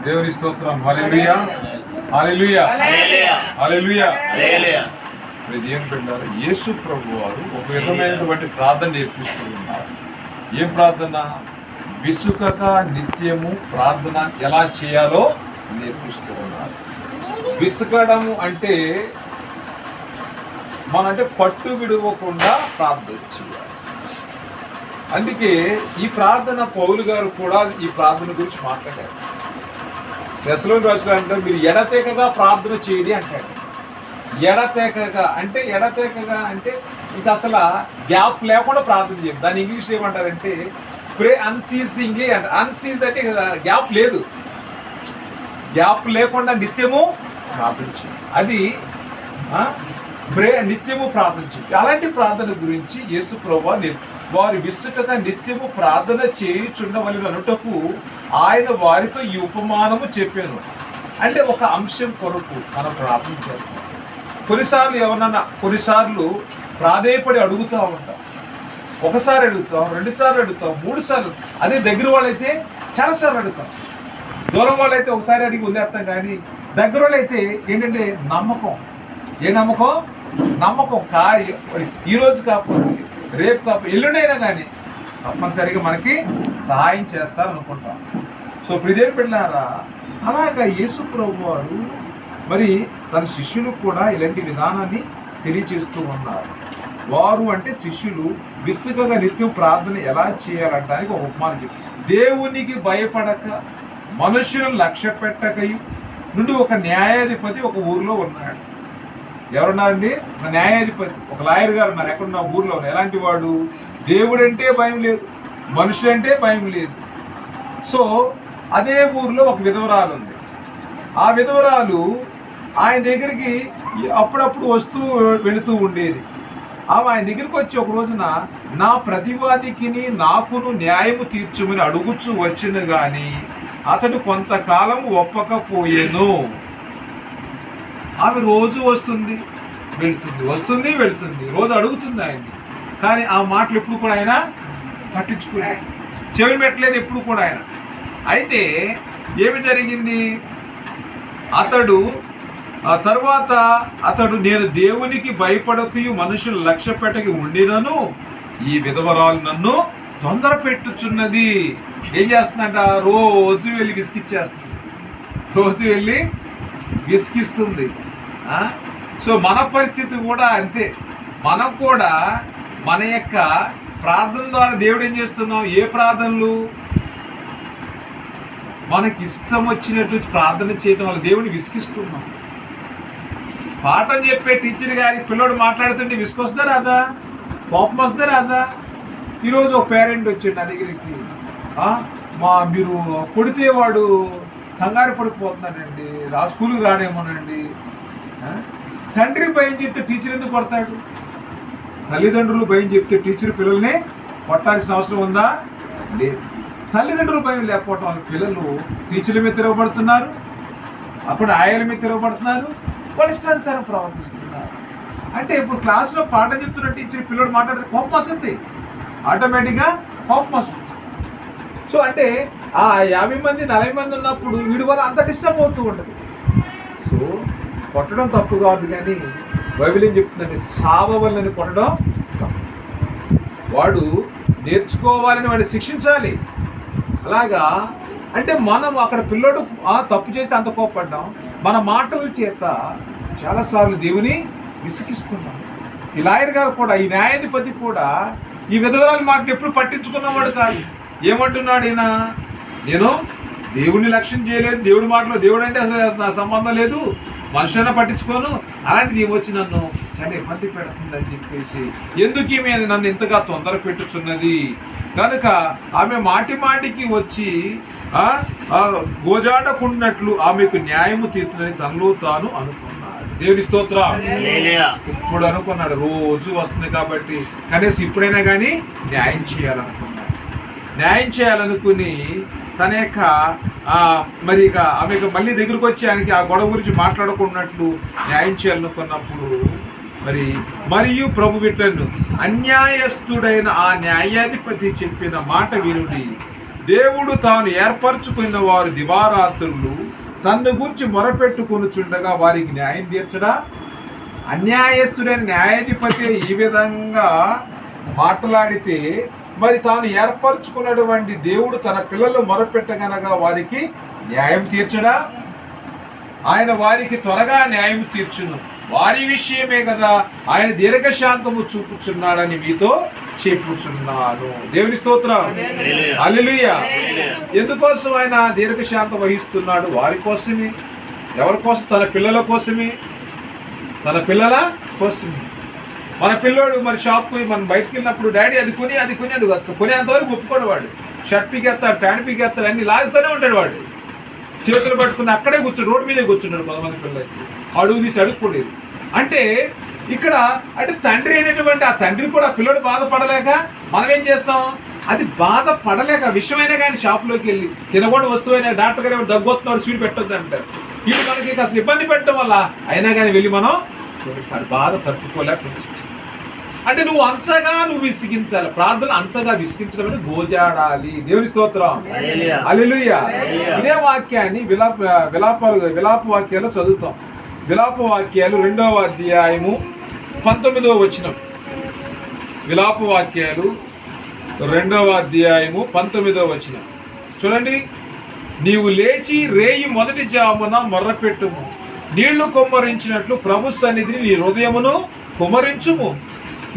దేవుని స్తోత్రం. హల్లెలూయా, హల్లెలూయా, హల్లెలూయా. ఏం పెట్టారు? యేసు ప్రభు వారు ఒక విధమైనటువంటి ప్రార్థన నేర్పిస్తూ ఉన్నారు. ఏం ప్రార్థన? విసుకక నిత్యము ప్రార్థన ఎలా చేయాలో నేర్పిస్తూ ఉన్నారు. విసుకడము అంటే మనంటే పట్టు విడవకుండా ప్రార్థన చేయాలి. అందుకే ఈ ప్రార్థన పౌలు గారు కూడా ఈ ప్రార్థన గురించి మాట్లాడారు. దశలోని రాసిన అంటే మీరు ఎడతెగగా ప్రార్థన చేయాలి అంటాడు. ఎడతెగగా అంటే ఇంకా అసలు గ్యాప్ లేకుండా ప్రార్థన చేయాలి. దాని ఇంగ్లీష్లో ఏమంటారంటే ప్రే అన్సీజింగ్లీ అంట. అన్సీజ్ అంటే గ్యాప్ లేదు, గ్యాప్ లేకుండా నిత్యము ప్రార్థన చేయాలి. అది నిత్యము ప్రార్థన చేయాలి. అలాంటి ప్రార్థన గురించి యేసు ప్రభువు వారి విసుకక నిత్యము ప్రార్థన చేయుచుండవలెను అనుటకు ఆయన వారితో ఈ ఉపమానము చెప్పాను. అంటే ఒక అంశం కొరకు మనం ప్రార్థన చేస్తాం. కొన్నిసార్లు ప్రాధేయపడి అడుగుతూ ఉంటాం. ఒకసారి అడుగుతాం, 2 సార్లు అడుగుతాం, 3 సార్లు. అదే దగ్గర వాళ్ళైతే చాలాసార్లు అడుగుతాం. దూరం వాళ్ళైతే ఒకసారి అడిగి వదిలేస్తాం. కానీ దగ్గర వాళ్ళైతే ఏంటంటే నమ్మకం. ఏ నమ్మకం? నమ్మకం. కార్యం ఈరోజు కాకపోతే రేపు కాకపోతే ఎల్లుండైనా కానీ తప్పనిసరిగా మనకి సహాయం చేస్తారనుకుంటాం. సో ప్రియమైన బిడ్డలారా, అలాగా యేసు ప్రభు వారు మరి తన శిష్యులకు కూడా ఇలాంటి విధానాన్ని తెలియచేస్తూ ఉన్నారు. వారు అంటే శిష్యులు విసుగగా నిత్యం ప్రార్థన ఎలా చేయాలంటానికి ఒక ఉపమానం చెప్పారు. దేవునికి భయపడక మనుషులను లక్ష్య పెట్టకయు నుండి ఒక న్యాయాధిపతి ఒక ఊరిలో ఉన్నాడు. ఎవరున్నారండి? ఒక న్యాయాధిపతి, ఒక లాయర్ గారు ఉన్నారు. ఎక్కడున్న ఊర్లో ఉన్నారు. ఎలాంటి వాడు? దేవుడంటే భయం లేదు, మనుషులంటే భయం లేదు. సో అదే ఊరిలో ఒక విధవరాలు ఉంది. ఆ విధవరాలు ఆయన దగ్గరికి అప్పుడప్పుడు వస్తూ వెళుతూ ఉండేది. ఆయన దగ్గరికి వచ్చి ఒక రోజున నా ప్రతివాదికి నాకును న్యాయము తీర్చమని అడుగుచూ వచ్చిన గాని అతడు కొంతకాలం ఒప్పకపోయేను. ఆమె రోజు వస్తుంది వెళుతుంది, రోజు అడుగుతుంది ఆయన్ని. కానీ ఆ మాటలు ఎప్పుడు కూడా ఆయన పట్టించుకోలేదు, చెవి పెట్టలేదు ఎప్పుడు కూడా ఆయన. అయితే ఏమి జరిగింది? అతడు నేను దేవునికి భయపడకయు మనుషులు లక్ష్య పెట్టకి ఉండినను ఈ విధవరాలు నన్ను తొందర పెట్టుచున్నది. ఏం చేస్తుందంట? రోజు వెళ్ళి విసిగిస్తుంది. సో మన పరిస్థితి కూడా అంతే. మనం కూడా మన యొక్క ప్రార్థన ద్వారా దేవుడు ఏం చేస్తున్నాం? ఏ ప్రార్థనలు? మనకి ఇష్టం వచ్చినట్టు ప్రార్థన చేయడం వల్ల దేవుడిని విసిగిస్తున్నాం. పాఠం చెప్పే టీచర్ గారి పిల్లోడు మాట్లాడుతుంటే విసుకొస్తుందా రాదా? కోపం వస్తుందా రాదా? ఈరోజు ఒక పేరెంట్ వచ్చాడు నా దగ్గరికి. మీరు కొడితే వాడు కంగారు పడిపోతున్నాడండి, స్కూల్కి రాడేమోనండి. తండ్రి భయం చెప్తే టీచర్ ఎందుకు కొడతాడు? తల్లిదండ్రులు భయం చెప్తే టీచర్ పిల్లల్ని కొట్టాల్సిన అవసరం ఉందా? లేదు. తల్లిదండ్రులు భయం లేకపోవడం వల్ల పిల్లలు టీచర్ల మీద తిరగబడుతున్నారు, అప్పుడు ఆయాల మీద తిరగబడుతున్నారు, వాళ్ళు ఇష్టానుసారం ప్రవర్తిస్తున్నారు. అంటే ఇప్పుడు క్లాసులో పాఠం చెప్తున్న టీచర్ పిల్లడు మాట్లాడితే కోపం వస్తుంది, ఆటోమేటిక్గా కోపం వస్తుంది. సో అంటే ఆ 50 మంది 40 మంది ఉన్నప్పుడు వీడి వల్ల అంత డిస్టర్బ్ అవుతూ ఉంటుంది. సో కొట్టడం తప్పు కాదు, కానీ బైబిల్ ఏం చెప్తుందంటే సావవల్లని కొట్టడం తప్పు. వాడు నేర్చుకోవాలని వాడిని శిక్షించాలి. అలాగా అంటే మనం అక్కడ పిల్లోడు తప్పు చేస్తే అంత కోప్పడ్డాం, మన మాటల చేత చాలాసార్లు దేవుని విసిగిస్తున్నాం. ఈ లాయర్ గారు కూడా, ఈ న్యాయాధిపతి కూడా ఈ విధవరాల మాటలు ఎప్పుడు పట్టించుకున్నవాడు కాదు. ఏమంటున్నాడు ఈయన? నేను దేవుడిని లక్ష్యం చేయలేదు, దేవుడి మాటలో దేవుడు అంటే అసలు నా సంబంధం లేదు, మనుషులైనా పట్టించుకోను, అలాంటిది వచ్చి నన్ను చాలా ఇబ్బంది పెడుతుందని చెప్పేసి ఎందుకు ఈమె నన్ను ఇంతగా తొందర పెట్టుచున్నది కనుక ఆమె మాటికి వచ్చి గోజాడకున్నట్లు ఆమెకు న్యాయము తీర్చునని తనలో తాను అనుకున్నాడు. దేవుని స్తోత్రం. ఇప్పుడు అనుకున్నాడు, రోజు వస్తుంది కాబట్టి కనీసం ఇప్పుడైనా కానీ న్యాయం చేయాలనుకుని తన యొక్క మరి ఇక ఆమెకు మళ్ళీ దగ్గరకు వచ్చి ఆయనకి ఆ గొడవ గురించి మాట్లాడుకున్నట్లు న్యాయం చేయాలనుకున్నప్పుడు మరియు ప్రభు బిడ్డలను అన్యాయస్తుడైన ఆ న్యాయాధిపతి చెప్పిన మాట వినుడి, దేవుడు తాను ఏర్పరచుకున్న వారు దివారాత్రులు తన్ను గురించి మొరపెట్టుకొనుచుండగా వారికి న్యాయం తీర్చడా? అన్యాయస్తుడైన న్యాయాధిపతి ఈ విధంగా మాట్లాడితే మరి తాను ఏర్పరచుకున్నటువంటి దేవుడు తన పిల్లలు మొరపెట్టగనగా వారికి న్యాయం తీర్చడా? ఆయన వారికి త్వరగా న్యాయం తీర్చును, వారి విషయమే కదా ఆయన దీర్ఘశాంతము చూపుచున్నాడని మీతో చెప్పుచున్నాను. దేవుని స్తోత్రం, హల్లెలూయా. ఎందుకోసం ఆయన దీర్ఘశాంతం వహిస్తున్నాడు? వారి కోసమే. ఎవరి కోసం? తన పిల్లల కోసమే. తన పిల్లల కోసమే. మన పిల్లోడు మరి షాప్ పోయి మనం బయటకు వెళ్ళినప్పుడు డాడీ అది కొని అది కొనేంతవరకు ఒప్పుకోడు వాడు. షర్ట్ పీకేస్తాడు, ప్యాంట్ పీకేస్తాడు, అన్ని లాగుతూనే ఉంటాడు వాడు. చేతులు పట్టుకుని అక్కడే కూర్చోడు, రోడ్డు మీదే కూర్చున్నాడు. కొంతమంది పిల్లలకి అడుగు తీసి అడుక్కోలేదు. అంటే ఇక్కడ అంటే తండ్రి అయినటువంటి ఆ తండ్రి కూడా పిల్లడు బాధపడలేక మనం ఏం చేస్తాం? అది బాధపడలేక విషయమైనా కానీ షాప్లోకి వెళ్ళి తినకూడని వస్తువైనా డాక్టర్ గారు దగ్గు వస్తున్నాడు స్వీట్ పెట్టొద్దు అంటారు. వీళ్ళు మనకి అసలు ఇబ్బంది పెట్టడం వల్ల అయినా కానీ వెళ్ళి మనం చూపిస్తాడు. బాధ తట్టుకోలేక అంటే నువ్వు విసిగించాలి. ప్రార్థన అంతగా విసిగించడం అంటే గోజాడాలి. దేవుని స్తోత్రం, హల్లెలూయా. ఇదే వాక్యాన్ని విలాప వాక్యాలు చదువుతాం. విలాప వాక్యాలు 2వ అధ్యాయము 19వ వచనం. విలాప వాక్యాలు 2వ అధ్యాయము 19వ వచనం చూడండి. నీవు లేచి రేయి మొదటి జామున మొర్రపెట్టుము, నీళ్లు కుమ్మరించినట్లు ప్రభు సన్నిధిని నీ హృదయమును కుమ్మరించుము.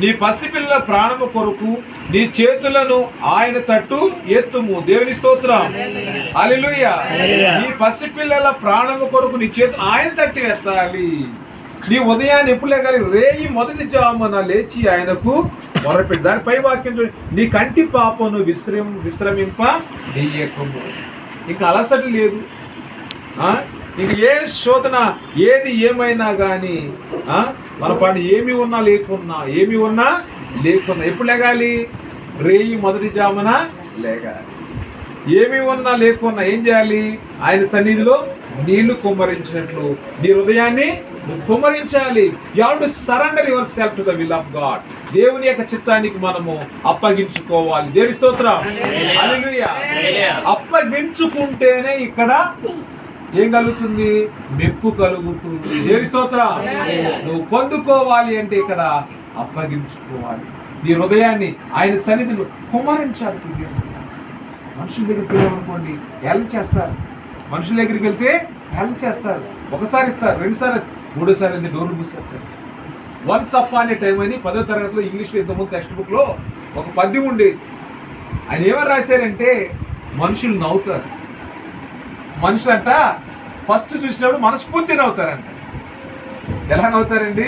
నీ పసిపిల్ల ప్రాణము కొరకు నీ చేతులను ఆయన తట్టు ఎత్తుము. దేవుని స్తోత్రం, హల్లెలూయా. నీ పసిపిల్లల ప్రాణము కొరకు నీ చేతులు ఆయన తట్టు ఎత్తాలి. నీ ఉదయాన్ని ఎప్పుడు లేగాలి? రేయి మొదటి జామున లేచి ఆయనకు మొరపెట్టు. దాని పై వాక్యం చూడండి. నీ కంటి పాపను విశ్రమింప నీయకము. ఇంకా అలసట లేదు. ఇంక ఏ శోధన ఏది ఏమైనా కానీ మన పని ఏమి ఉన్నా లేకున్నా ఎప్పుడు లేగాలి? రేయి మొదటి జామున లేగాలి. ఏమి ఉన్నా లేకున్నా ఏం చేయాలి? ఆయన సన్నిధిలో నీళ్లు కుమ్మరించినట్లు నీ హృదయాన్ని నువ్వు కుమ్మరించాలి. You have to surrender yourself to the will of God. దేవుని యొక్క చిత్తానికి మనము అప్పగించుకోవాలి. దేవుని స్తోత్రం, హల్లెలూయా. అప్పగించుకుంటేనే ఇక్కడ ఏం కలుగుతుంది? మెప్పు కలుగుతుంది. దేవుని స్తోత్రం. నువ్వు పొందుకోవాలి అంటే ఇక్కడ అప్పగించుకోవాలి. నీ హృదయాన్ని ఆయన సన్నిధిలో కుమ్మరించాలి. మనుషుల దగ్గరికి వెళ్ళామనుకోండి హెల్ప్ చేస్తారు. మనుషుల దగ్గరికి వెళ్తే హెల్ప్ చేస్తారు. ఒకసారి ఇస్తారు, 2 సార్లు, 3వ సారి వెళ్తే డోర్లు మూసేస్తారు. వన్స్ అపాన్ ఏ టైం అని 10వ తరగతిలో ఇంగ్లీష్లో ఇంతకుముందు టెక్స్ట్ బుక్లో ఒక పద్యం ఉండేది. ఆయన ఏమని రాశారంటే, మనుషులు నవ్వుతారు. మనుషులంట ఫస్ట్ చూసినప్పుడు మనస్ఫూర్తిగా నవ్వుతారంట. ఎలా నవ్వుతారండి?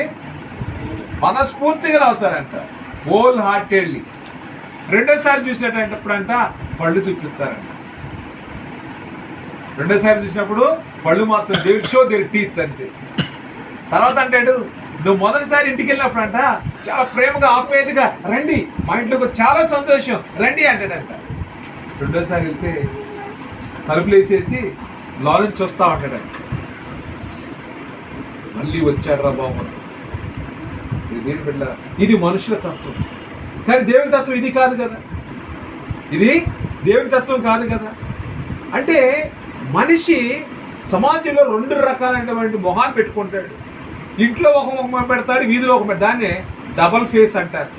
మనస్ఫూర్తిగా నవ్వుతారంట, హోల్ హార్టెడ్లీ. 2వసారి చూసినప్పుడంట పళ్ళు చూపిస్తారంట. 2వసారి చూసినప్పుడు పళ్ళు మాత్రం they will show their teeth అంతే. తర్వాత అంటాడు, నువ్వు మొదటిసారి ఇంటికి వెళ్ళినప్పుడు అంట చాలా ప్రేమగా ఆప్యాయతగా రండి మా ఇంట్లోకి చాలా సంతోషం రండి అంటాడంట. 2వసారి వెళ్తే తలుపులు వేసేసి లోనికి చూస్తా ఉంటాడంట. మళ్ళీ వచ్చాడు రా బాబు. ఇది బిడ్డ, ఇది మనుషుల తత్వం. కానీ దేవుని తత్వం ఇది కాదు కదా. ఇది దేవుని తత్వం కాదు కదా. అంటే మనిషి సమాజంలో 2 రకాలైనటువంటి మొహాన్ని పెట్టుకుంటాడు. ఇంట్లో ఒక ముఖం పెడతాడు, వీధిలో ఒక దాన్నే డబల్ ఫేస్ అంటారు.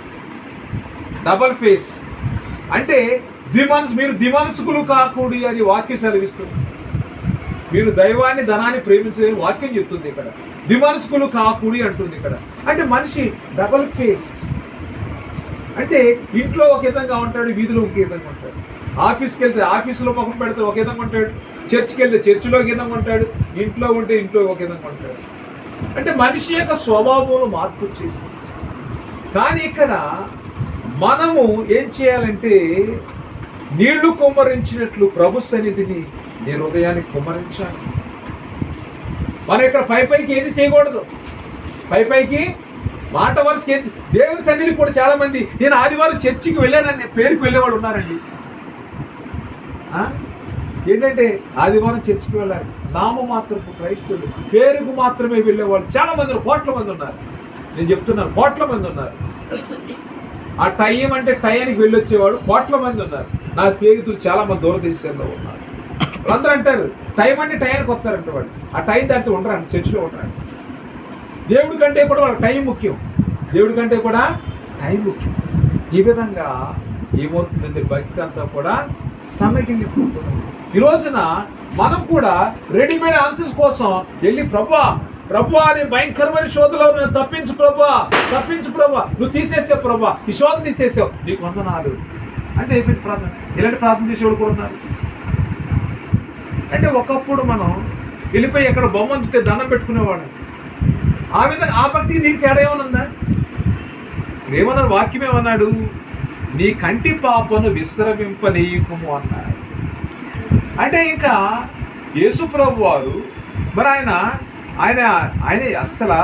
డబల్ ఫేస్ అంటే మీరు ద్విమనస్కులు కాకూడదు అని వాక్యం సెలవిస్తుంది. మీరు దైవాన్ని ధనాన్ని ప్రేమించలేని వాక్యం చెప్తుంది ఇక్కడ. ద్విమనస్కులు కాకూడదు అంటుంది ఇక్కడ. అంటే మనిషి డబల్ ఫేస్ అంటే ఇంట్లో ఒక విధంగా ఉంటాడు, వీధిలో ఒక విధంగా ఉంటాడు. ఆఫీస్కి వెళ్తే ఆఫీసులో ముఖం పెడితే ఒక విధంగా ఉంటాడు, చర్చికి వెళ్తే చర్చిలో ఒక విధంగా ఉంటాడు, ఇంట్లో ఉంటే ఇంట్లో ఒక విధంగా ఉంటాడు. అంటే మనిషి యొక్క స్వభావంలో మార్పు వచ్చేసింది. కానీ ఇక్కడ మనము ఏం చేయాలంటే, నీళ్లు కుమ్మరించినట్లు ప్రభు సన్నిధిని నీ హృదయాన్ని కుమ్మరించాలి. మనం ఇక్కడ పైకి ఏది చేయకూడదు. పైకి మాట వరుసకి దేవుని సన్నిధికి కూడా చాలా మంది, నేను ఆదివారం చర్చికి వెళ్ళానని పేరుకి వెళ్ళేవాళ్ళు ఉన్నారండి. ఏంటంటే ఆదివారం చర్చికి వెళ్ళాలి, నామమాత్రపు క్రైస్తవులు, పేరుకు మాత్రమే వెళ్ళేవాళ్ళు చాలా మంది, కోట్ల మంది ఉన్నారు. నేను చెప్తున్నాను, కోట్ల మంది ఉన్నారు. ఆ టైం అంటే టైంకి వెళ్ళొచ్చేవాడు కోట్ల మంది ఉన్నారు. నా స్నేహితులు చాలా మంది దూరదేశాల్లో ఉన్నారు. వాళ్ళందరూ అంటారు టైం అంటే టైంకి వస్తారంట వాళ్ళు. ఆ టైం దాంట్లో ఉండరండి, చర్చిలో ఉండరండి. దేవుడి కంటే కూడా వాళ్ళకి టైం ముఖ్యం. దేవుడి కంటే కూడా టైం ముఖ్యం. ఈ విధంగా ఏమవుతుందంటే భక్తి అంతా కూడా సన్నగిల్లిపోతుంది. ఈ రోజున మనం కూడా రెడీమేడ్ ఆన్సర్స్ కోసం వెళ్ళి ప్రభా అని భయంకరమైన శోధలో నేను తప్పించు ప్రభా, నువ్వు తీసేసావు ప్రభా, ఈ శోధ తీసేసావు, నీకు వందనాలు అంటే అయిపోయింది ప్రార్థన. ఇలాంటి ప్రార్థన చేసేవాడు కూడా ఉన్నారు. అంటే ఒకప్పుడు మనం వెళ్ళిపోయి ఎక్కడ బొమ్మ చూస్తే దండం పెట్టుకునేవాడు. ఆ విధంగా ఆ భక్తికి నీకు తేడా ఏమనుందా? ఏమన్నాడు? వాక్యం ఏమన్నాడు? నీ కంటి పాపను విశ్రమింపనీయకుము అన్నాడు. అంటే ఇంకా యేసు ప్రభు వారు మరి ఆయన అస్సలు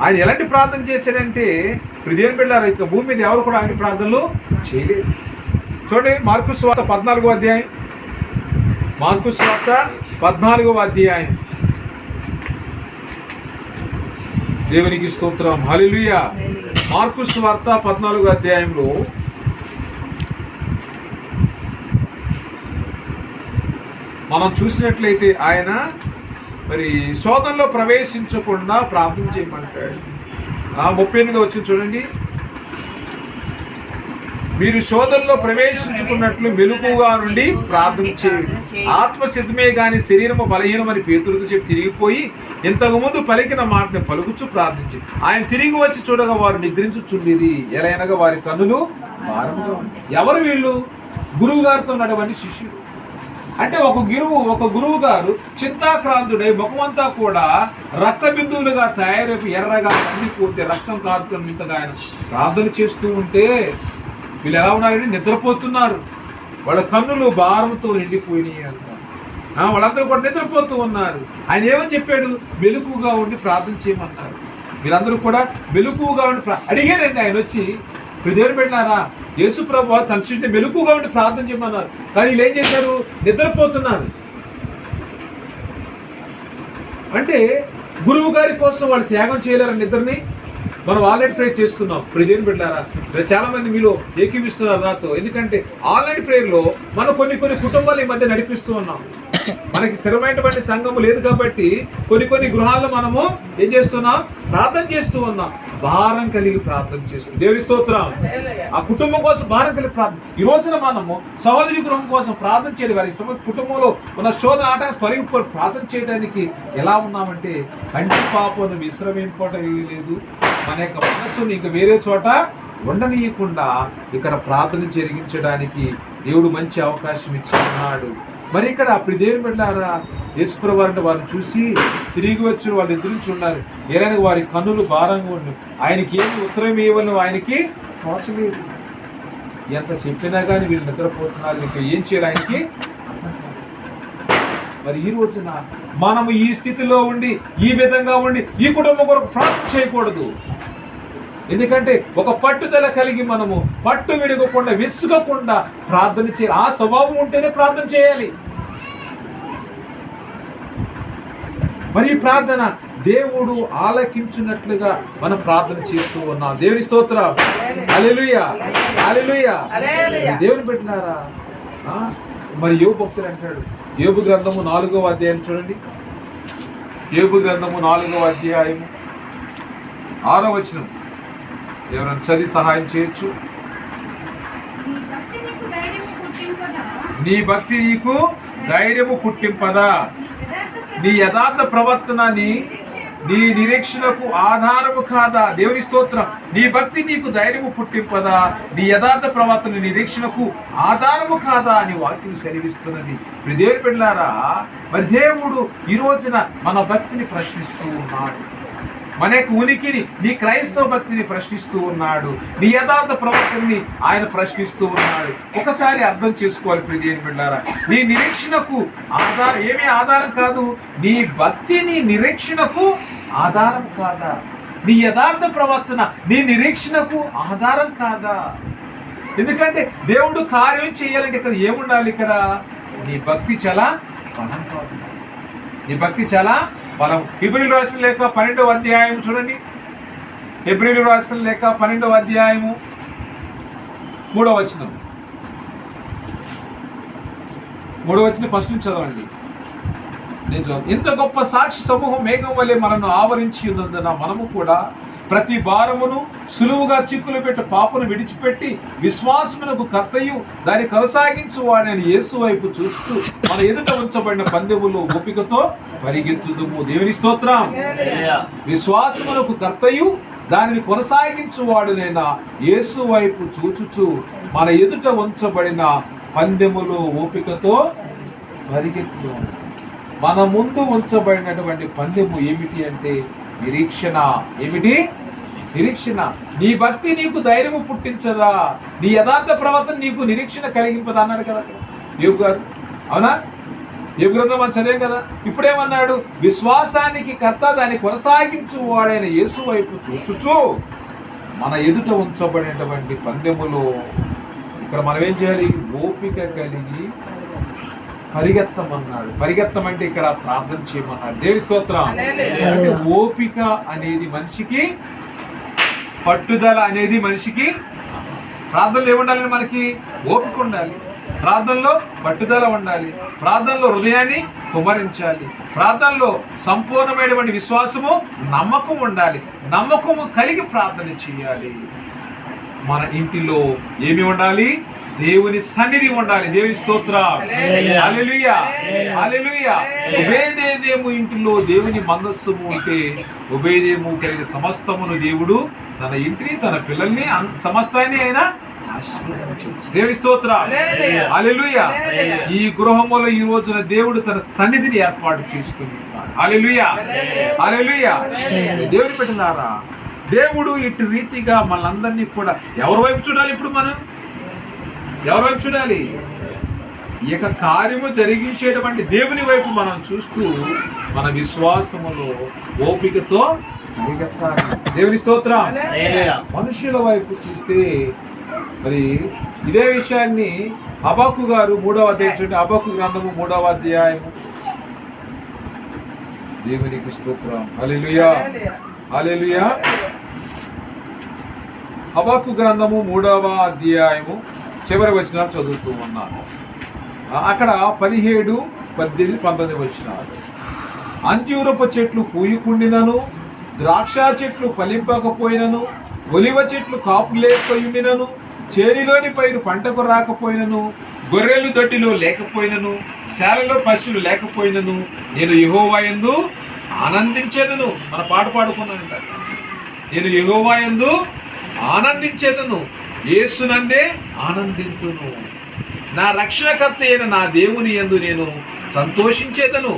ఆయన ఎలాంటి ప్రార్థన చేశాడంటే, దేవుని బిడ్డలారా, ఇక భూమి మీద ఎవరు కూడా ఆయన ప్రార్థనలు చేయలేదు. చూడండి మార్కు సువార్త 14వ అధ్యాయం, మార్కు సువార్త 14వ అధ్యాయం. దేవునికి స్తోత్రం, హల్లెలూయా. మార్కు సువార్త 14వ అధ్యాయంలో మనం చూసినట్లయితే ఆయన మరి శోధనలో ప్రవేశించకుండా ప్రార్థన చేయమంటాడు. 38 వచ్చి చూడండి. మీరు శోధనలో ప్రవేశించుకున్నట్లు మెలకువగా నుండి ప్రార్థన చేయండి. ఆత్మ సిద్ధమే గాని శరీరము బలహీనమని పేతురుకు చెప్పి తిరిగిపోయి ఇంతకుముందు పలికిన మాటని పలుకుచు ప్రార్థించి ఆయన తిరిగి వచ్చి చూడగా వారు నిద్రించుచుండిరి. ఎలైనగా వారి కన్నులు భారముగా ఉన్నాయి. ఎవరు వీళ్ళు? గురువు గారితో నడవని శిష్యుడు. అంటే ఒక గురువు గారు చింతాక్రాంతుడై ముఖమంతా కూడా రక్త బిందువులుగా తయారైపోయి ఎర్రగా కందిపోతే రక్తం కారుతున్నంతగా ఆయన ప్రార్థన చేస్తూ ఉంటే వీళ్ళు ఎలా ఉన్నారంటే నిద్రపోతున్నారు. వాళ్ళ కన్నులు భారంతో నిండిపోయినాయి అంట. వాళ్ళందరూ కూడా నిద్రపోతూ ఉన్నారు. ఆయన ఏమని చెప్పాడు? మెలకువగా ఉండి ప్రార్థన చేయమన్నారు. వీళ్ళందరూ కూడా మెలకువగా ఉండి అడిగారండి. ఆయన వచ్చి దేవుని బిడ్డలారా, యేసు ప్రభువు తన శిష్యుని మెలకువగా ఉండి ప్రార్థన చేయమన్నారు. కానీ వీళ్ళు ఏం చేశారు? నిద్రపోతున్నారు. అంటే గురువు గారి కోసం వాళ్ళు త్యాగం చేయలేరని నిద్రని మనం ఆన్లైన్ ప్రేయర్ చేస్తున్నాం. ఇప్పుడు దేవుని బిడ్డలారా, చాలా మంది మీలో ఏకీవిస్తున్నారు నాతో. ఎందుకంటే ఆన్లైన్ ప్రేయర్లో మనం కొన్ని కుటుంబాలు ఈ మధ్య నడిపిస్తూ ఉన్నాం. మనకి స్థిరమైనటువంటి సంఘము లేదు కాబట్టి కొన్ని గృహాల్లో మనము ఏం చేస్తున్నాం? ప్రార్థన చేస్తూ ఉన్నాం. భారం కలిగి ప్రార్థన చేస్తున్నాం. దేవుని స్తోత్రం. ఆ కుటుంబం కోసం భారం కలిగి ప్రార్థన. ఈ రోజున మనము సహోదరి గృహం కోసం ప్రార్థన చేయడం, వారి కుటుంబంలో ఉన్న శోధన ఆటంకం తొలగిపోయి ప్రార్థన చేయడానికి ఎలా ఉన్నామంటే కంటి పాపను విశ్రమింపడం లేదు. మన యొక్క మనస్సుని ఇంకా వేరే చోట ఉండనీయకుండా ఇక్కడ ప్రార్థన జరిగించడానికి దేవుడు మంచి అవకాశం ఇచ్చి ఉన్నాడు. మరి ఇక్కడ అప్పుడు దేవుని బిడ్డలారా, యేసుప్రభు వారిని వారిని చూసి తిరిగి వచ్చి వాళ్ళు ఎదురించి ఉన్నారు. ఏదైనా వారి కన్నులు భారంగా ఉండి ఆయనకి ఏమి ఉత్తరం ఇవ్వను ఆయనకి తోచలేదు. ఎంత చెప్పినా కానీ వీళ్ళు నిద్రపోతున్నారు. ఇంకా ఏం చేయాలి ఆయనకి? మరి ఈ రోజున మనము ఈ స్థితిలో ఉండి ఈ విధంగా ఉండి ఈ కుటుంబం కొరకు ప్రార్థన చేయకూడదు. ఎందుకంటే ఒక పట్టుదల కలిగి మనము పట్టు విడగకుండా విసుగకుండా ప్రార్థన చేయాలి. ఆ స్వభావం ఉంటేనే ప్రార్థన చేయాలి. మరి ఈ ప్రార్థన దేవుడు ఆలకించినట్లుగా మనం ప్రార్థన చేస్తూ ఉన్నాం. దేవుని స్తోత్రం, హల్లెలూయా, హల్లెలూయా. దేవుని బిడ్డలారా, మరి యోబు భక్తుడు అంటాడు, యోబు గ్రంథము 4వ అధ్యాయం చూడండి. యోబు గ్రంథము 4వ అధ్యాయము 6వ వచనం. ఎవరైనా చదివి సహాయం చేయొచ్చు. నీ భక్తి నీకు ధైర్యము పుట్టింపదా? నీ యథార్థ ప్రవర్తన నీ నిరీక్షణకు ఆధారము కాదా? దేవుని స్తోత్రం. నీ భక్తి నీకు ధైర్యము పుట్టింపదా? నీ యథార్థ ప్రవర్తన నిరీక్షణకు ఆధారము కాదా అని వాక్యం సెలవిస్తున్నది. దేవుని బిడ్డలారా, మరి దేవుడు ఈ రోజున మన భక్తిని ప్రశ్నిస్తూ ఉన్నాడు. మన యొక్క ఉనికిని, నీ క్రైస్తవ భక్తిని ప్రశ్నిస్తూ ఉన్నాడు. నీ యథార్థ ప్రవర్తనని ఆయన ప్రశ్నిస్తూ ఉన్నాడు. ఒకసారి అర్థం చేసుకోవాలి ప్రియమైన బిడ్డలారా, నీ నిరీక్షణకు ఏమీ ఆధారం కాదు. నీ భక్తి నీ నిరీక్షణకు ఆధారం కాదా? నీ యథార్థ ప్రవర్తన నీ నిరీక్షణకు ఆధారం కాదా? ఎందుకంటే దేవుడు కార్యం చేయాలంటే ఇక్కడ ఏముండాలి? ఇక్కడ నీ భక్తి చాలా బలం కాదు. నీ భక్తి చాలా బలం. హెబ్రీయులకు రాసిన లేఖ 12వ అధ్యాయం చూడండి. హెబ్రీయులకు రాసిన లేఖ 12వ అధ్యాయము 3వ వచనం. 3వ వచనం ఫస్ట్ నుంచి చదవండి. ఇంత గొప్ప సాక్షి సమూహం మేఘం వలె మనను ఆవరించి ఉన్నందున మనము కూడా ప్రతి భారమును సులువుగా చిక్కులు పెట్టి పాపను విడిచిపెట్టి విశ్వాసమునకు కర్తయు దాన్ని కొనసాగించు వాడని యేసు వైపు చూస్తూ మన ఎదుట ఉంచబడిన పందెములో ఓపికతో పరిగెత్తుదుము. దేవుని స్తోత్రం. విశ్వాసమునకు కర్తయు దానిని కొనసాగించు వాడునైనా యేసు వైపు చూచుచు మన ఎదుట ఉంచబడిన పందెములో ఓపికతో పరిగెత్తుదుము. మన ముందు ఉంచబడినటువంటి పందెము ఏమిటి అంటే నిరీక్షణ. ఏమిటి? నిరీక్షణ. నీ భక్తి నీకు ధైర్యము పుట్టించదా? నీ యథార్థ ప్రవర్తన నీకు నిరీక్షణ కలిగింపదా అన్నాడు కదా యోబు గారు. అవునా? యోబు గ్రంథం మనం చదివాం కదా. ఇప్పుడేమన్నాడు? విశ్వాసానికి కర్త దాన్ని కొనసాగించు వాడైన యేసు వైపు చూచుచు మన ఎదుట ఉంచబడినటువంటి పందెములో ఇక్కడ మనం ఏం చేయాలి? ఓపిక కలిగి పరిగెత్తమన్నాడు. పరిగెత్తమంటే ఇక్కడ ప్రార్థన చేయమన్నాడు. దేవి స్తోత్రం. అంటే ఓపిక అనేది మనిషికి, పట్టుదల అనేది మనిషికి. ప్రార్థనలు ఏముండాలని మనకి? ఓపిక ఉండాలి, ప్రార్థనలో పట్టుదల ఉండాలి, ప్రార్థనలో హృదయాన్ని కుమరించాలి, ప్రార్థనలో సంపూర్ణమైనటువంటి విశ్వాసము, నమ్మకం ఉండాలి. నమ్మకము కలిగి ప్రార్థన చేయాలి. మన ఇంటిలో ఏమి ఉండాలి? దేవుని సన్నిధి ఉండాలి. దేవుని స్తోత్రం. హల్లెలూయా, హల్లెలూయా. ఒబేదేము ఇంటిలో దేవుని మందస్సము ఉంటే ఒబేదేము కలిగిన సమస్తమును దేవుడు తన ఇంటిని, తన పిల్లల్ని, సమస్తాన్ని ఆయన ఆశీర్వదించాడు. దేవుని స్తోత్రం. హల్లెలూయా. ఈ గృహములో ఈ రోజున దేవుడు తన సన్నిధిని ఏర్పాటు చేసుకుని హల్లెలూయా, హల్లెలూయా. దేవుని పెట్టినారా? దేవుడు ఇటు రీతిగా మనందరినీ కూడా ఎవరి వైపు చూడాలి? ఇప్పుడు మనం ఎవరి వైపు చూడాలి? ఈ యొక్క కార్యము జరిగించేటువంటి దేవుని వైపు మనం చూస్తూ మన విశ్వాసములో ఓపికతో పరిగెత్తాలి. దేవుని స్తోత్రం. మనుషుల వైపు చూస్తే మరి ఇదే విషయాన్ని హబక్కు గారు 3వ అధ్యాయం చూడండి. హబక్కు గ్రంథము 3వ అధ్యాయము. దేవునికి స్తోత్రం. హల్లెలూయా, హల్లెలూయా. హబక్కు గ్రంథము 3వ అధ్యాయము చివరి వచనాలు చదువుతూ ఉన్నాను. అక్కడ 17, 18, 19 వచనాలు. అంజూరపు చెట్లు పూయుకుండినను, ద్రాక్ష చెట్లు ఫలింపకపోయినను, ఒలివ చెట్లు కాపు లేకపోయినను, చేనిలోని పైరు పంటకు రాకపోయినను, గొర్రెలు దొడ్డిలో లేకపోయినను, శాలలో పశువులు లేకపోయినను, నేను యెహోవా యందు ఆనందించేదను. మన పాట పాడుకున్నానంట. నేను యెహోవా యందు ఆనందించేదను, యేసునందే ఆనందించును. నా రక్షణకర్త అయిన నా దేవుని యందు నేను సంతోషించేదను.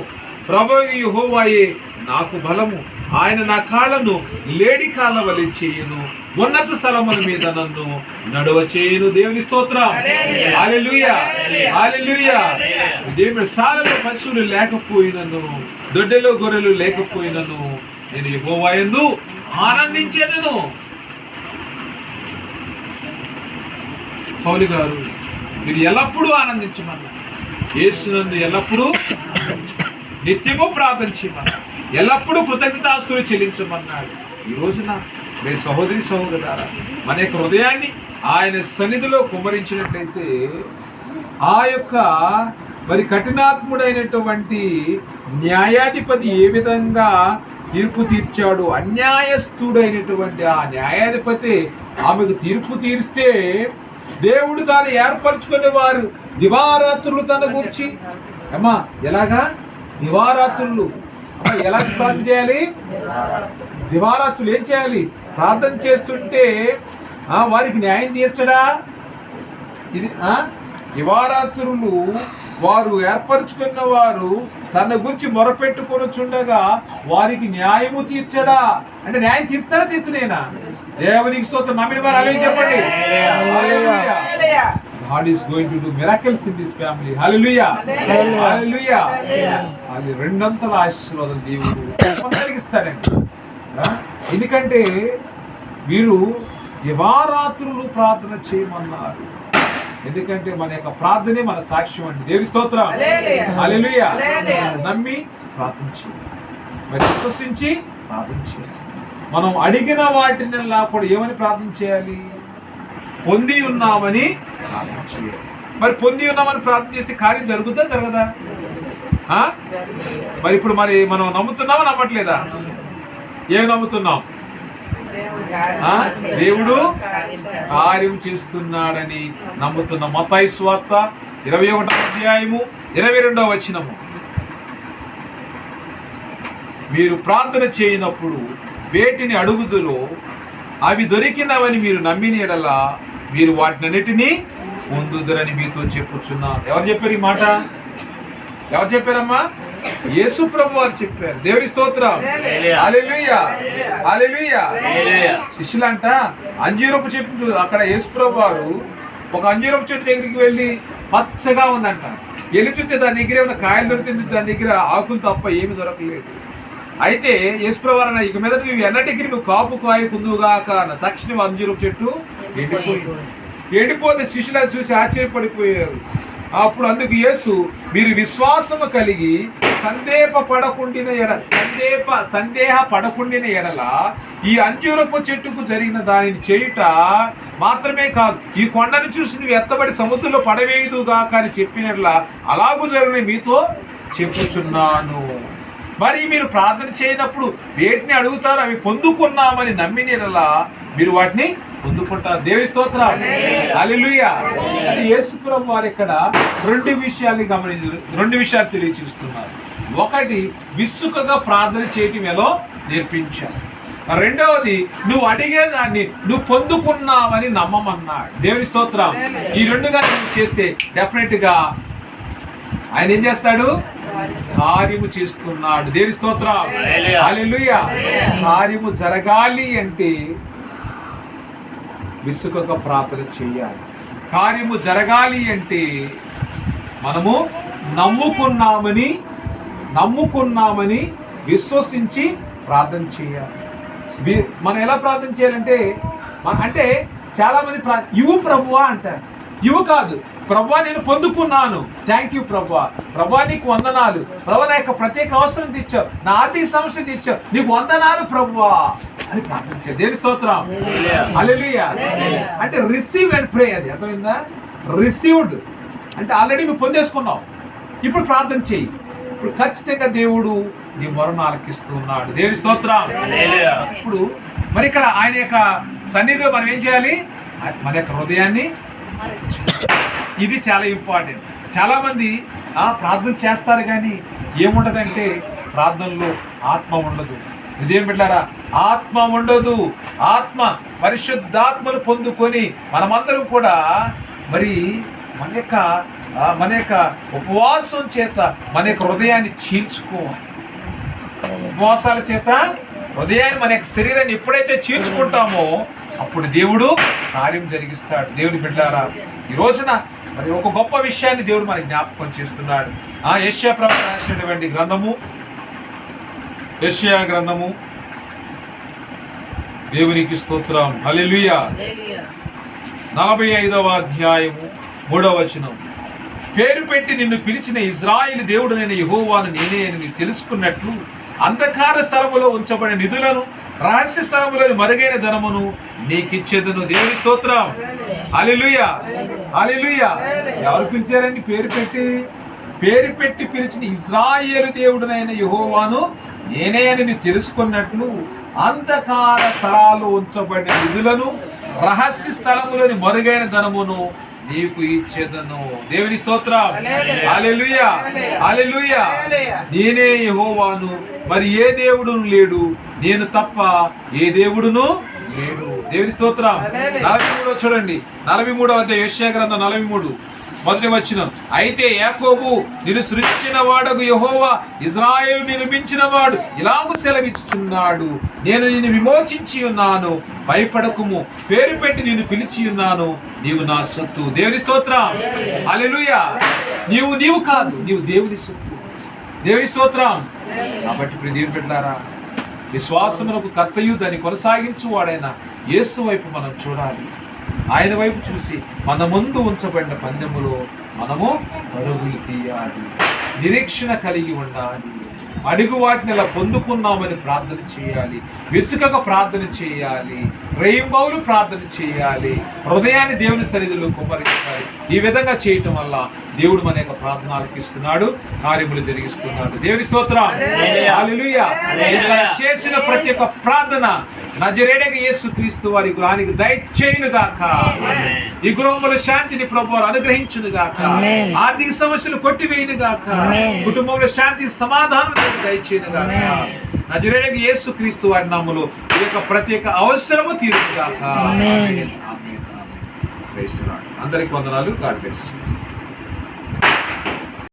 ప్రభువు యెహోవాయే నాకు బలము. ఆయన నా కాళ్ళను లేడి కాళ్ళ వలె చేయును, ఉన్నత స్థలముల మీద నన్ను నడువ చేయును. దేవుని స్తోత్రం. హల్లెలూయా, హల్లెలూయా. దేవుని శాలలో పశువులు లేకపోయినను, దొడ్డెలో గొర్రెలు లేకపోయినను, నేను యెహోవా యందు ఆనందించేదను. పౌలు గారు మీరు ఎల్లప్పుడూ ఆనందించమన్నారు. యేసునందు ఎల్లప్పుడూ నిత్యము ప్రార్థన చేయమన్నారు. ఎల్లప్పుడూ కృతజ్ఞతాస్తులు చెల్లించమన్నాడు. ఈ రోజున మీరు సహోదరి సహోదరులారా మన యొక్క హృదయాన్ని ఆయన సన్నిధిలో కుమ్మరించినట్లయితే ఆ యొక్క మరి కఠినాత్ముడైనటువంటి న్యాయాధిపతి ఏ విధంగా తీర్పు తీర్చాడు, అన్యాయస్తుడైనటువంటి ఆ న్యాయాధిపతి ఆమెకు తీర్పు తీరిస్తే దేవుడు తాను ఏర్పరచుకునే వారు దివారాత్రులు తన గురించి అమ్మా ఎలాగా దివారాత్రులు అమ్మా ఎలా ప్రార్థన చేయాలి? దివారాత్రులు ఏం చేయాలి? ప్రార్థన చేస్తుంటే వారికి న్యాయం తీర్చడా? ఇది దివారాత్రులు వారు ఏర్పరచుకున్న వారు తన గురించి మొరపెట్టుకొని చుండగా వారికి న్యాయము తీర్చడా? అంటే న్యాయం తీర్చారా తీర్చలేనా? దేవునికి స్తోత్రం. నమ్మిన వారు అలా చెప్పండి. God is going to do miracles in this family. Hallelujah. Hallelujah. అది రెండంతల ఆశీర్వాదం దేవుడు కలిగిస్తారండి. ఎందుకంటే వీరు దివారాత్రులు ప్రార్థన చేయమన్నారు. ఎందుకంటే మన యొక్క ప్రార్థనే మన సాక్ష్యం అండి. దేవుని స్తోత్రం. హల్లెలూయా. నమ్మి ప్రార్థించి మరి విశ్వసించి ప్రార్థించి మనం అడిగిన వాటిని కూడా ఏమని ప్రార్థన చేయాలి? పొంది ఉన్నామని ప్రార్థన చేయాలి. మరి పొంది ఉన్నామని ప్రార్థన చేస్తే కార్యం జరుగుద్దా జరగదా? మరి ఇప్పుడు మనం నమ్ముతున్నామా నమ్మట్లేదా? ఏం నమ్ముతున్నాం? దేవుడు కార్యం చేస్తున్నాడని నమ్ముతున్నాం. మత్తయి సువార్త 21వ అధ్యాయము 22వ వచనము, మీరు ప్రార్థన చేయనప్పుడు వేటిని అడుగుదురో అవి దొరికినవని మీరు నమ్మిన యెడల మీరు వాటినన్నిటినీ పొందుదురని మీతో చెప్పుచున్నాను. ఎవరు చెప్పారు ఈ మాట? ఎవరు చెప్పారమ్మా? యేసు ప్రభు వారు చెప్పారు. దేవుని స్తోత్రం. హల్లెలూయా, హల్లెలూయా. శిష్యులంట అంజూరపు చెట్టు, అక్కడ యేసు ప్రభు వారు ఒక అంజూరపు చెట్టు దగ్గరికి వెళ్ళి పచ్చగా ఉందంట. వెళ్ళి చూస్తే దాని దగ్గర ఏమైనా కాయలు దొరికింది, దాని దగ్గర ఆకులు తప్ప ఏమి దొరకలేదు. అయితే యేసు ప్రభు వారు ఇక మీద నువ్వు ఎన్నటికి నువ్వు కాపు కాయకుందుగాక అన్న తక్షణం అంజూరపు చెట్టు ఎండిపోతే శిష్యులను చూసి ఆశ్చర్యపడిపోయారు. అప్పుడు అందుకు యేసు, మీరు విశ్వాసము కలిగి సందేహ పడకుండిన ఎడల ఈ అంజూరపు చెట్టుకు జరిగిన దానిని చేయుట మాత్రమే కాదు, ఈ కొండను చూసి నువ్వు ఎత్తబడి సముద్రంలో పడవేయుదుగాక అని చెప్పినట్లా అలాగూ జరిగిన మీతో చెప్పుచున్నాను. మరి మీరు ప్రార్థన చేయనప్పుడు వేటిని అడుగుతారు అవి పొందుకున్నామని నమ్మిన యెడల మీరు వాటిని పొందుకుంటారు. దేవుని స్తోత్రం. హల్లెలూయా. అది యేసు ప్రభువు వారు ఇక్కడ రెండు విషయాలు తెలియజేస్తున్నారు. ఒకటి, విసుకగా ప్రార్థన చేయటం ఎలా నేర్పించారు. రెండవది, నువ్వు అడిగేదాన్ని నువ్వు పొందుకున్నావని నమ్మమన్నాడు. దేవుని స్తోత్రం. ఈ రెండుగా నువ్వు చేస్తే డెఫినెట్ గా ఆయన ఏం చేస్తాడు? కార్యము చేస్తున్నాడు. దేవుని స్తోత్రం. హల్లెలూయా. కార్యము జరగాలి అంటే విసుకగా ప్రార్థన చేయాలి. కార్యము జరగాలి అంటే మనము నమ్ముకున్నామని విశ్వసించి ప్రార్థన చేయాలి. మనం ఎలా ప్రార్థన చేయాలంటే, అంటే చాలా మంది ఇవ్వు ప్రభువా అంటారు. ఇవ్వు కాదు, ప్రభువా నేను పొందుకున్నాను, థ్యాంక్ యూ ప్రభువా, ప్రభువా నీకు వందనాలు, ప్రభువా నా యొక్క ప్రత్యేక అవసరం తీర్చావు, నా ఆర్థిక సమస్య తీర్చావు, నీకు వందనాలు ప్రభువా అని ప్రార్థించారు. దేవుని స్తోత్రం. హల్లెలూయా. అంటే రిసీవ్ అండ్ ప్రే. అది అర్థమైందా? రిసీవ్డ్ అంటే ఆల్రెడీ నువ్వు పొందేసుకున్నావు, ఇప్పుడు ప్రార్థన చేయి. ఇప్పుడు ఖచ్చితంగా దేవుడు నీ మొరను ఆలకిస్తున్నాడు. దేవుని స్తోత్రం. ఇప్పుడు మరి ఇక్కడ ఆయన యొక్క సన్నిధిలో మనం ఏం చేయాలి? మన యొక్క హృదయాన్ని, ఇది చాలా ఇంపార్టెంట్. చాలా మంది ప్రార్థన చేస్తారు కానీ ఏముండదంటే ప్రార్థనలో ఆత్మ ఉండదు. ఇదేం పెట్టారా? ఆత్మ ఉండదు. ఆత్మ పరిశుద్ధాత్మను పొందుకొని మనమందరం కూడా మరి మన యొక్క ఉపవాసం చేత మన యొక్క హృదయాన్ని చీల్చుకోవాలి. ఉపవాసాల చేత హృదయాన్ని, మన యొక్క శరీరాన్ని ఎప్పుడైతే చీల్చుకుంటామో అప్పుడు దేవుడు కార్యం జరిగిస్తాడు. దేవుని బిడ్డలారా, ఈ రోజున మరి ఒక గొప్ప విషయాన్ని దేవుడు మనకి జ్ఞాపకం చేస్తున్నాడు. యెషయా ప్రవక్త రాసినటువంటి గ్రంథము, యెషయా గ్రంథము, దేవునికి స్తోత్రం. హల్లెలూయా. 45వ అధ్యాయము 3వ వచనం, పేరు పెట్టి నిన్ను పిలిచిన ఇజ్రాయేలు దేవుడైన యెహోవాను నేనే అని తెలుసుకున్నట్లు అంధకార స్థలములో ఉంచబడిన నిధులను, రహస్య స్థలములోని మరుగైన ధనమును నీకిచ్చేదను. దేవుని స్తోత్రం. హల్లెలూయా, హల్లెలూయా. ఎవరు పిలిచారండి? పేరు పెట్టి పిలిచిన ఇజ్రాయేలు దేవుడనైన యెహోవాను నేనే అని నువ్వు తెలుసుకున్నట్లు అంధకార స్థలాల్లో ఉంచబడిన నిధులను, రహస్య స్థలములోని మరుగైన ధనమును నీకు ఇచ్చేదను. దేవుని స్తోత్రం. హల్లెలూయా, హల్లెలూయా. నేనే యెహోవాను, మరి ఏ దేవుడును లేడు, నేను తప్ప ఏ దేవుడును లేడు. దేవుని స్తోత్రం. 43 చూడండి, 43వ అధ్యాయం యెషయా గ్రంథం 43 మొదటి వచనం, అయితే యాకోబు నిన్ను సృష్టించిన వాడగు యెహోవా ఇజ్రాయేలు నిర్మించిన వాడు ఇలాగూ సెలవిచ్చుచున్నాడు, నేను నిన్ను విమోచించి ఉన్నాను, భయపడకుము, పేరు పెట్టి నిన్ను పిలిచి ఉన్నాను, నీవు నా సొత్తు. దేవుని స్తోత్రం. హల్లెలూయా. నీవు కాదు, నీవు దేవుని సొత్తు. దేవుని స్తోత్రం. కాబట్టి ఇప్పుడు దేవుని పెట్టారా, విశ్వాసమునకు కర్తయు దాన్ని కొనసాగించు వాడైన యేసు వైపు మనం చూడాలి. ఆయన వైపు చూసి మన ముందు ఉంచబడిన పందెములో మనము పరుగులు తీయాలి, నిరీక్షణ కలిగి ఉండాలి, అడుగు వాటిని ఇలా పొందుకున్నామని ప్రార్థన చేయాలి, విసుకగా ప్రార్థన చేయాలి, రెయింబౌలు ప్రార్థన చేయాలి, హృదయాన్ని దేవుని సన్నిధిలో కుమ్మరించాలి. ఈ విధంగా చేయటం వల్ల దేవుడు మన యొక్క ప్రార్థన ఆలకిస్తున్నాడు, కార్యములు జరిగిస్తున్నాడు. దేవుని స్తోత్రం. హల్లెలూయా. ఇక్కడ చేసిన ప్రతి ఒక్క ప్రార్థన నజరేయుడైన యేసుక్రీస్తు వారి గృహానికి దయచేయును గాక. ఈ గృహంలో శాంతిని ప్రభువు అనుగ్రహించును గాక. ఆర్థిక సమస్యలు కొట్టివేయును గాక. కుటుంబంలో శాంతి సమాధానం దయచేయును గాక. నజరేయుడైన యేసుక్రీస్తు వారి నామములో ఈ యొక్క ప్రత్యేక అవసరము తీరును గాక. ఆమేన్. ఆమేన్. Praise the Lord. అందరికీ వందనాలు. God bless you.